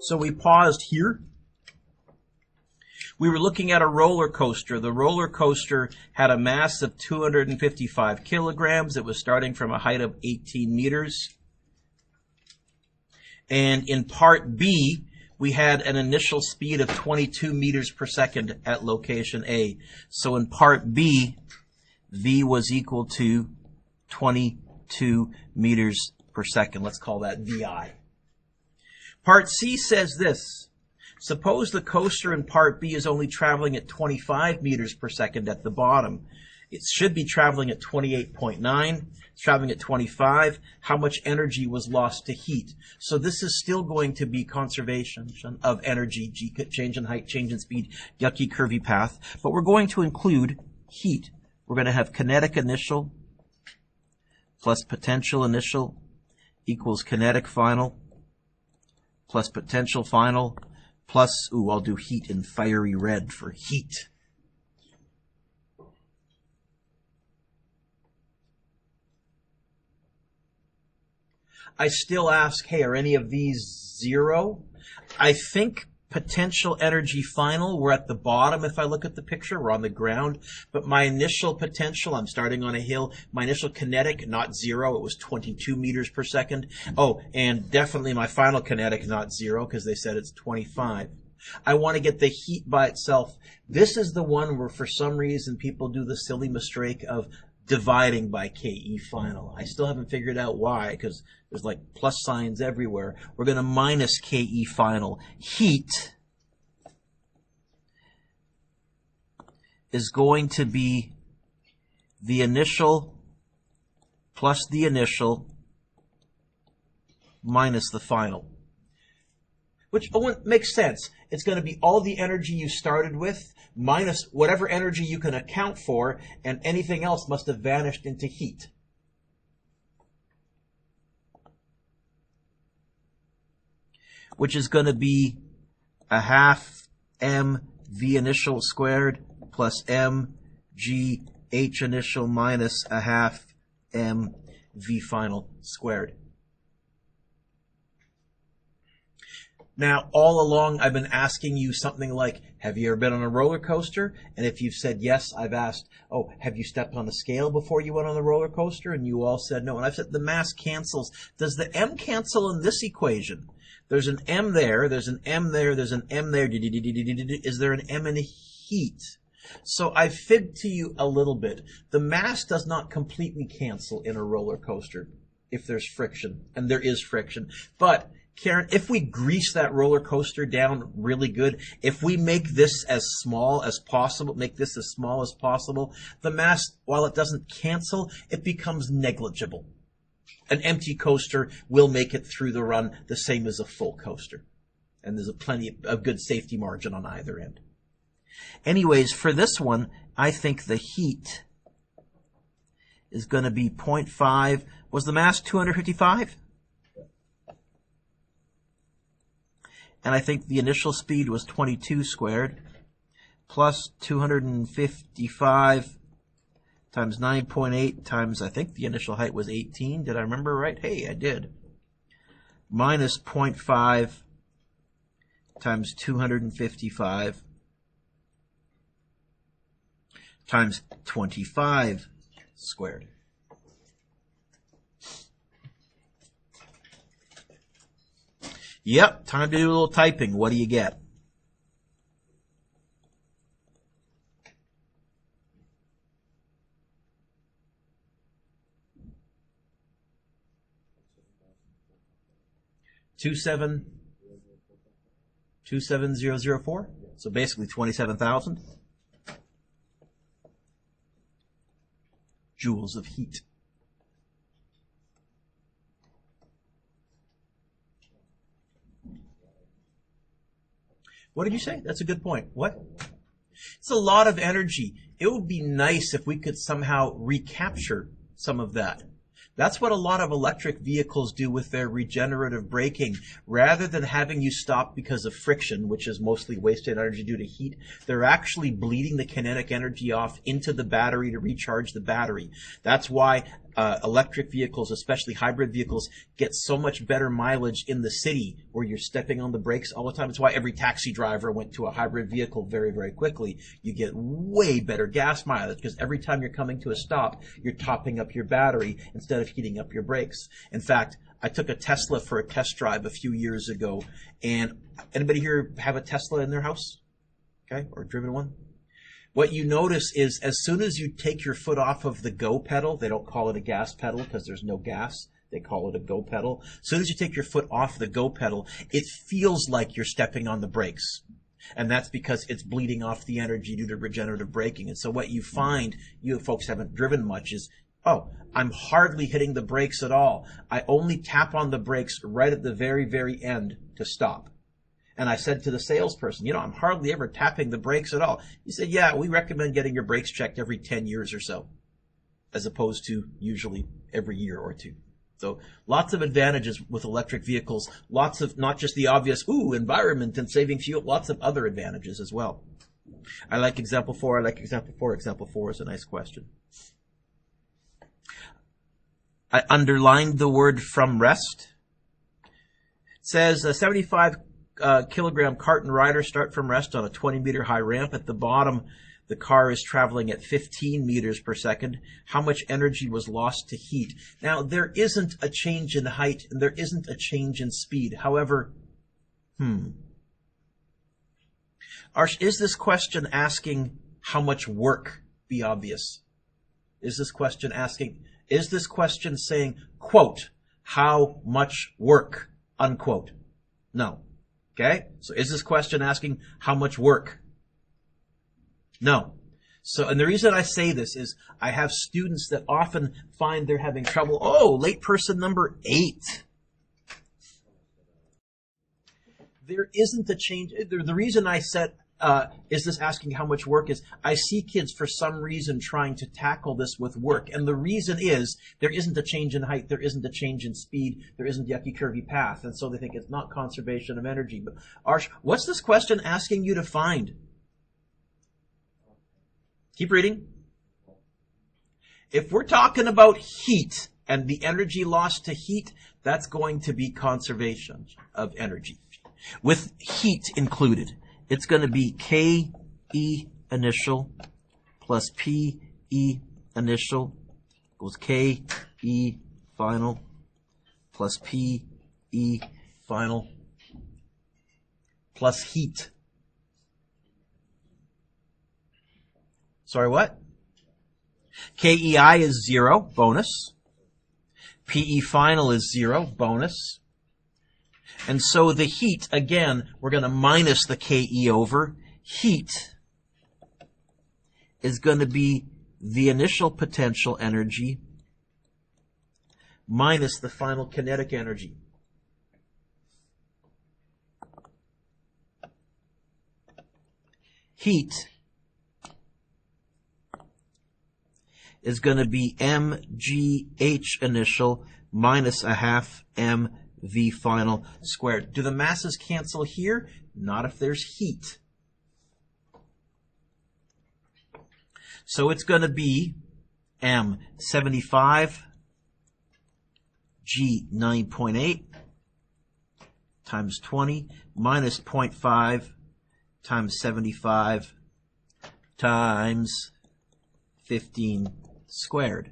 So we paused here. We were looking at a roller coaster. The roller coaster had a mass of 255 kilograms. It was starting from a height of 18 meters. And in part B, we had an initial speed of 22 meters per second at location A. So in part B, V was equal to 22 meters per second. Let's call that VI. Part C says this. Suppose the coaster in part B is only traveling at 25 meters per second at the bottom. It should be traveling at 28.9. It's traveling at 25. How much energy was lost to heat? So this is still going to be conservation of energy, change in height, change in speed, yucky, curvy path. But we're going to include heat. We're going to have kinetic initial plus potential initial equals kinetic final plus potential final plus, I'll do heat in fiery red for heat. I still ask, hey, are any of these zero? I think potential energy final, we're at the bottom if I look at the picture, we're on the ground, but my initial potential, I'm starting on a hill, my initial kinetic, not zero, it was 22 meters per second. Oh, and definitely my final kinetic, not zero, because they said it's 25. I want to get the heat by itself. This is the one where for some reason people do the silly mistake of dividing by KE final. I still haven't figured out why, because there's like plus signs everywhere. We're going to minus KE final. Heat is going to be the initial plus the initial minus the final. Which makes sense. It's going to be all the energy you started with minus whatever energy you can account for, and anything else must have vanished into heat. Which is going to be a half mv initial squared plus mg h initial minus a half mv final squared. Now, all along, I've been asking you something like, have you ever been on a roller coaster? And if you've said yes, I've asked, oh, have you stepped on a scale before you went on the roller coaster? And you all said no. And I've said the mass cancels. Does the m cancel in this equation? There's an m there, there's an m there, there's an m there. Is there an m in heat? So I've fibbed to you a little bit. The mass does not completely cancel in a roller coaster if there's friction, and there is friction. But Karen, if we grease that roller coaster down really good, if we make this as small as possible, the mass, while it doesn't cancel, it becomes negligible. An empty coaster will make it through the run the same as a full coaster. And there's plenty of good safety margin on either end. Anyways, for this one, I think the heat is going to be 0.5. Was the mass 255? And I think the initial speed was 22 squared plus 255 times 9.8 times, I think the initial height was 18. Did I remember right? Hey, I did. Minus 0.5 times 255 times 25 squared. Yep, time to do a little typing. What do you get? $27004. So basically 27,000 joules of heat. What did you say? That's a good point. What? It's a lot of energy. It would be nice if we could somehow recapture some of that. That's what a lot of electric vehicles do with their regenerative braking. Rather than having you stop because of friction, which is mostly wasted energy due to heat, they're actually bleeding the kinetic energy off into the battery to recharge the battery. That's why electric vehicles, especially hybrid vehicles, get so much better mileage in the city where you're stepping on the brakes all the time. That's why every taxi driver went to a hybrid vehicle very, very quickly. You get way better gas mileage because every time you're coming to a stop, you're topping up your battery instead of heating up your brakes. In fact, I took a Tesla for a test drive a few years ago, and anybody here have a Tesla in their house? Okay, or driven one? What you notice is as soon as you take your foot off of the go pedal, they don't call it a gas pedal because there's no gas. They call it a go pedal. As soon as you take your foot off the go pedal, it feels like you're stepping on the brakes. And that's because it's bleeding off the energy due to regenerative braking. And so what you find, you folks haven't driven much, is, oh, I'm hardly hitting the brakes at all. I only tap on the brakes right at the very, very end to stop. And I said to the salesperson, I'm hardly ever tapping the brakes at all. He said, yeah, we recommend getting your brakes checked every 10 years or so, as opposed to usually every year or two. So lots of advantages with electric vehicles, lots of not just the obvious, environment and saving fuel, lots of other advantages as well. I like example 4. I like example 4. Example 4 is a nice question. I underlined the word from rest. It says 75 kilogram cart and rider start from rest on a 20-meter high ramp. At the bottom, the car is traveling at 15 meters per second. How much energy was lost to heat? Now, there isn't a change in height, and there isn't a change in speed. However, is this question asking how much work? Be obvious. Is this question saying, quote, how much work, unquote? No. Okay? So is this question asking how much work? No. So, and the reason I say this is I have students that often find they're having trouble. Oh, late person number 8. There isn't a change. The reason I said, is this asking how much work is, I see kids for some reason trying to tackle this with work. And the reason is there isn't a change in height, there isn't a change in speed, there isn't yucky curvy path. And so they think it's not conservation of energy. But Arsh, what's this question asking you to find? Keep reading. If we're talking about heat and the energy lost to heat, that's going to be conservation of energy. With heat included. It's going to be KE initial plus PE initial equals KE final plus PE final plus heat. Sorry, what? KEI is 0, bonus. PE final is 0, bonus. And so the heat, again, we're going to minus the KE over. Heat is going to be the initial potential energy minus the final kinetic energy. Heat is going to be mgh initial minus a half mv final squared. Do the masses cancel here? Not if there's heat. So it's going to be m 75 g 9.8 times 20 minus 0.5 times 75 times 15 squared.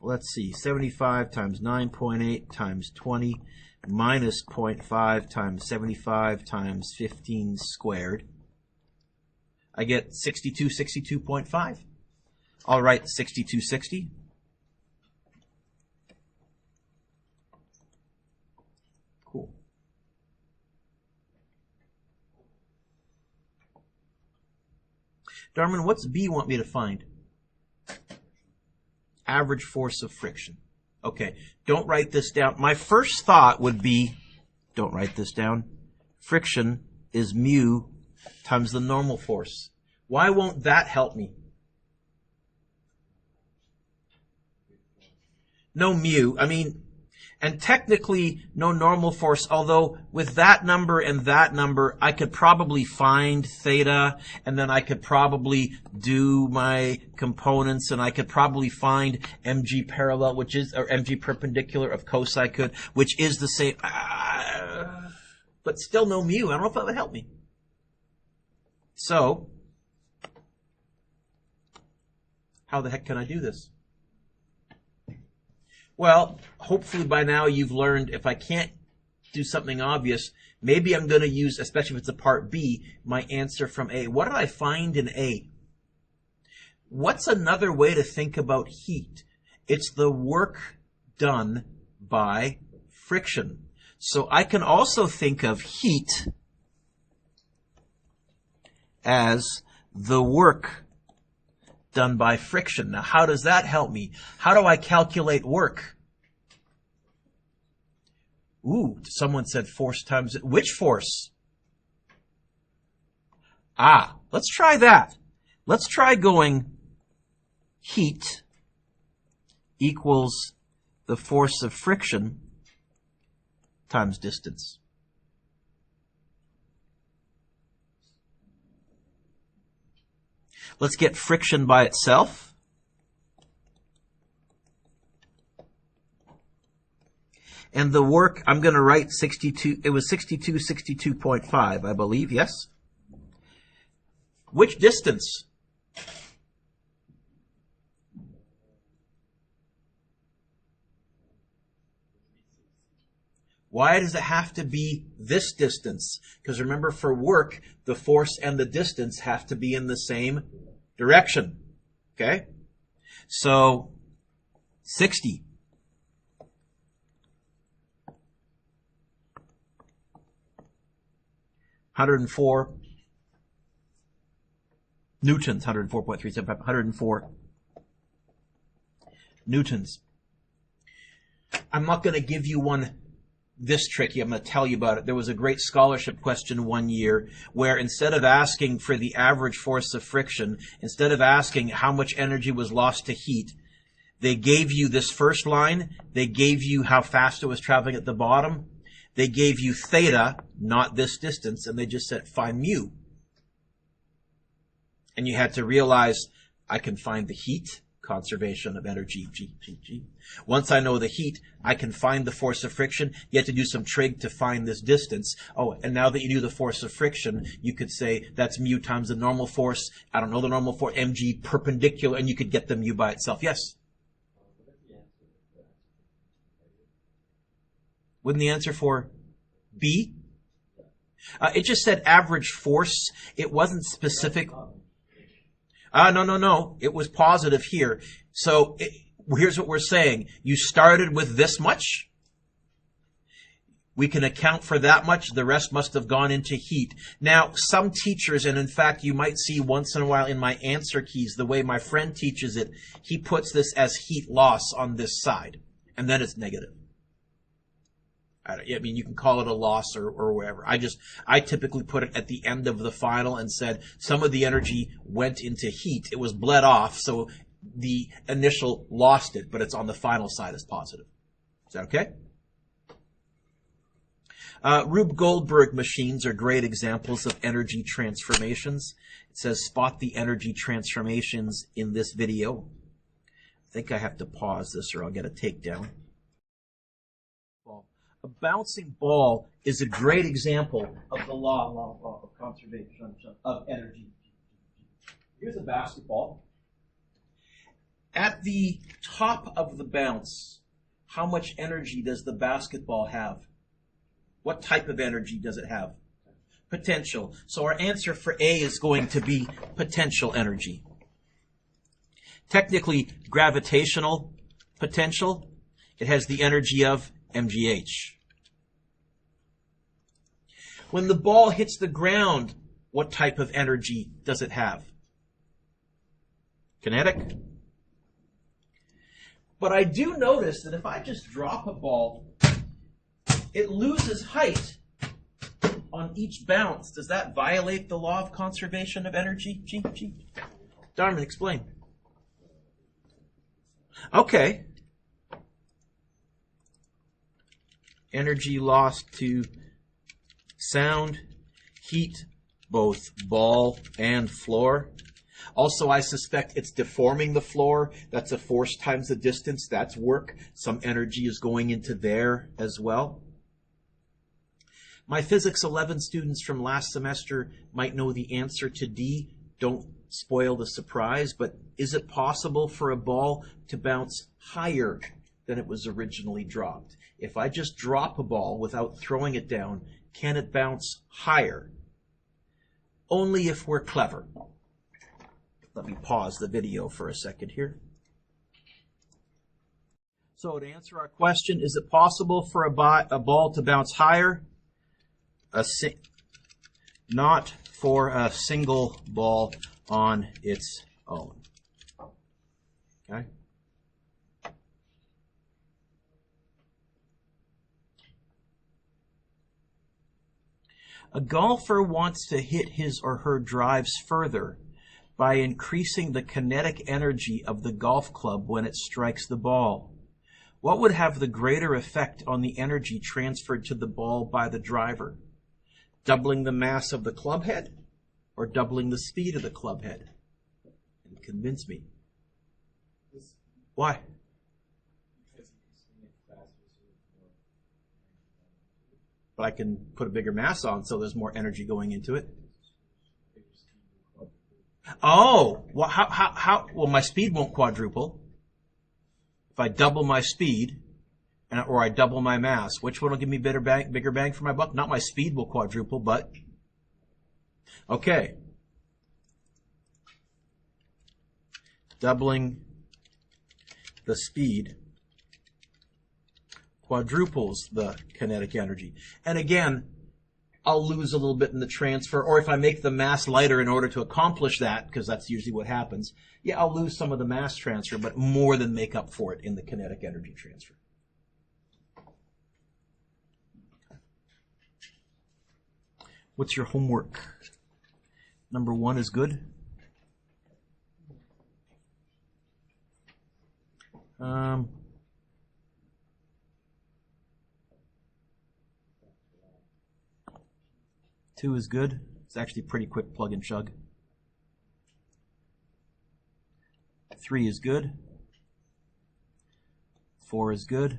Let's see, 75 times 9.8 times 20 minus 0.5 times 75 times 15 squared. I get 6262.5. I'll write 6260. Cool. Darwin, what's B want me to find? Average force of friction. Okay, don't write this down. My first thought would be, don't write this down, friction is mu times the normal force. Why won't that help me? No mu. I mean, And technically, no normal force, although with that number and that number, I could probably find theta, and then I could probably do my components, and I could probably find mg parallel, which is, or mg perpendicular, of course I could, which is the same, but still no mu. I don't know if that would help me. So, how the heck can I do this? Well, hopefully by now you've learned if I can't do something obvious, maybe I'm going to use, especially if it's a part B, my answer from A. What did I find in A? What's another way to think about heat? It's the work done by friction. So I can also think of heat as the work done by friction. Now, how does that help me? How do I calculate work? Ooh, someone said force times... Which force? Let's try that. Let's try going heat equals the force of friction times distance. Let's get friction by itself. And the work, I'm going to write 62, it was 62.5, I believe, yes? Which distance? Why does it have to be this distance? Because remember, for work, the force and the distance have to be in the same direction. Okay? So, 60. $104 newtons, 104.375, 104 newtons. I'm not going to give you one this tricky. I'm going to tell you about it. There was a great scholarship question one year where instead of asking for the average force of friction, instead of asking how much energy was lost to heat, they gave you this first line. They gave you how fast it was traveling at the bottom. They gave you theta, not this distance, and they just said find mu. And you had to realize I can find the heat, conservation of energy, G. Once I know the heat, I can find the force of friction. You have to do some trig to find this distance. Oh, and now that you knew the force of friction, you could say that's mu times the normal force. I don't know the normal force, mg perpendicular, and you could get the mu by itself. Yes? Wouldn't the answer for B? It just said average force. It wasn't specific. No. It was positive here. So here's what we're saying. You started with this much. We can account for that much. The rest must have gone into heat. Now, some teachers, and in fact, you might see once in a while in my answer keys, the way my friend teaches it, he puts this as heat loss on this side. And then it's negative. I mean, you can call it a loss or whatever. I typically put it at the end of the final and said some of the energy went into heat. It was bled off, so the initial lost it, but it's on the final side as positive. Is that okay? Rube Goldberg machines are great examples of energy transformations. It says spot the energy transformations in this video. I think I have to pause this or I'll get a takedown. A bouncing ball is a great example of the law of conservation of energy. Here's a basketball. At the top of the bounce, how much energy does the basketball have? What type of energy does it have? Potential. So our answer for A is going to be potential energy. Technically, gravitational potential, it has the energy of mgh. When the ball hits the ground, what type of energy does it have? Kinetic. But I do notice that if I just drop a ball, it loses height on each bounce. Does that violate the law of conservation of energy? Darman, explain. Okay. energy lost to sound, heat, both ball and floor. Also, I suspect it's deforming the floor. That's a force times the distance. That's work. Some energy is going into there as well. My Physics 11 students from last semester might know the answer to D. Don't spoil the surprise, but is it possible for a ball to bounce higher than it was originally dropped? If I just drop a ball without throwing it down, can it bounce higher? Only if we're clever. Let me pause the video for a second here. So to answer our question, is it possible for a ball to bounce higher? Not for a single ball on its own. Okay? A golfer wants to hit his or her drives further by increasing the kinetic energy of the golf club when it strikes the ball. What would have the greater effect on the energy transferred to the ball by the driver? Doubling the mass of the club head or doubling the speed of the club head? And convince me. Why? But I can put a bigger mass on, so there's more energy going into it. Oh, well, how? Well, my speed won't quadruple. If I double my speed, or I double my mass, which one will give me bigger bang for my buck? Not my speed will quadruple, but okay. Doubling the speed quadruples the kinetic energy. And again, I'll lose a little bit in the transfer, or if I make the mass lighter in order to accomplish that, because that's usually what happens, yeah, I'll lose some of the mass transfer, but more than make up for it in the kinetic energy transfer. What's your homework? Number 1 is good. Two is good. It's actually pretty quick plug and chug. 3 is good. 4 is good.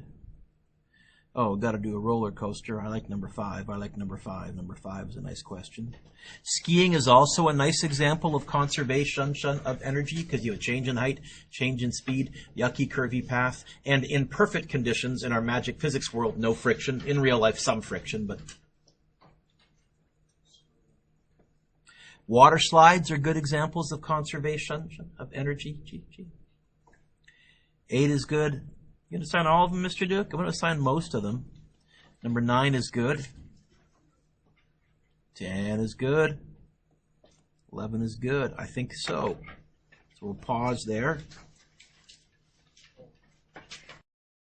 Oh, got to do a roller coaster. I like number 5. I like number 5. Number 5 is a nice question. Skiing is also a nice example of conservation of energy because you have a change in height, change in speed, yucky curvy path, and in perfect conditions in our magic physics world, no friction. In real life, some friction, but water slides are good examples of conservation of energy. 8 is good. You going to assign all of them, Mr. Duke? I'm going to assign most of them. Number 9 is good. 10 is good. 11 is good. I think so. So we'll pause there.